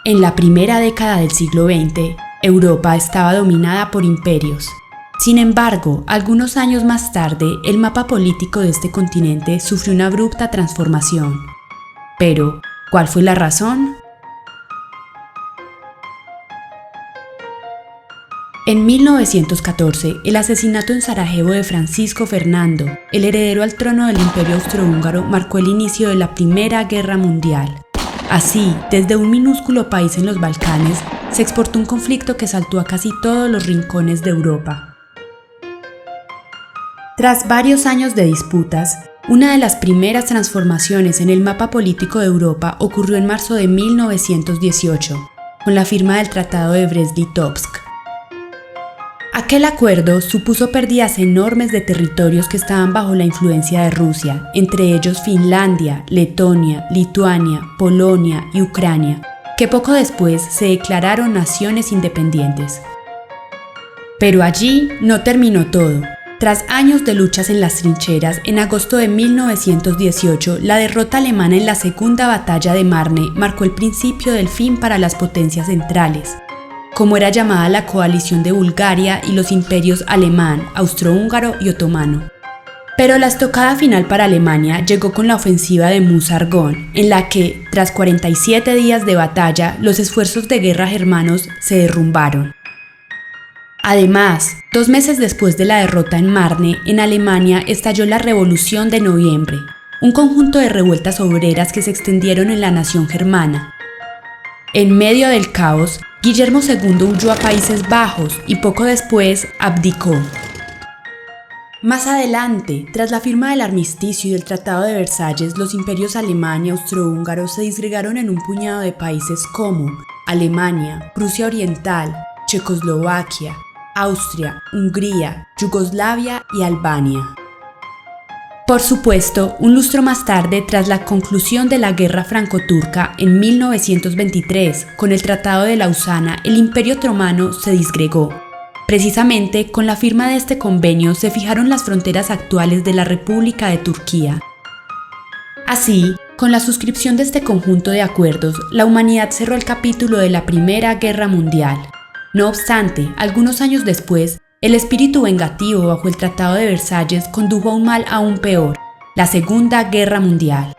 En la primera década del siglo XX, Europa estaba dominada por imperios. Sin embargo, algunos años más tarde, el mapa político de este continente sufrió una abrupta transformación. Pero, ¿cuál fue la razón? En 1914, el asesinato en Sarajevo de Francisco Fernando, el heredero al trono del Imperio Austrohúngaro, marcó el inicio de la Primera Guerra Mundial. Así, desde un minúsculo país en los Balcanes, se exportó un conflicto que saltó a casi todos los rincones de Europa. Tras varios años de disputas, una de las primeras transformaciones en el mapa político de Europa ocurrió en marzo de 1918, con la firma del Tratado de Brest-Litovsk. Aquel acuerdo supuso pérdidas enormes de territorios que estaban bajo la influencia de Rusia, entre ellos Finlandia, Letonia, Lituania, Polonia y Ucrania, que poco después se declararon naciones independientes. Pero allí no terminó todo. Tras años de luchas en las trincheras, en agosto de 1918, la derrota alemana en la Segunda Batalla de Marne marcó el principio del fin para las potencias centrales, como era llamada la coalición de Bulgaria y los imperios alemán, austrohúngaro y otomano. Pero la estocada final para Alemania llegó con la ofensiva de Meuse-Argonne, en la que, tras 47 días de batalla, los esfuerzos de guerra germanos se derrumbaron. Además, 2 meses después de la derrota en Marne, en Alemania estalló la Revolución de Noviembre, un conjunto de revueltas obreras que se extendieron en la nación germana. En medio del caos, Guillermo II huyó a Países Bajos y poco después abdicó. Más adelante, tras la firma del armisticio y del Tratado de Versalles, los imperios alemán y austrohúngaro se disgregaron en un puñado de países como Alemania, Prusia Oriental, Checoslovaquia, Austria, Hungría, Yugoslavia y Albania. Por supuesto, un lustro más tarde, tras la conclusión de la Guerra Franco-Turca en 1923, con el Tratado de Lausana, el Imperio Otomano se disgregó. Precisamente, con la firma de este convenio se fijaron las fronteras actuales de la República de Turquía. Así, con la suscripción de este conjunto de acuerdos, la humanidad cerró el capítulo de la Primera Guerra Mundial. No obstante, algunos años después, el espíritu vengativo bajo el Tratado de Versalles condujo a un mal aún peor, la Segunda Guerra Mundial.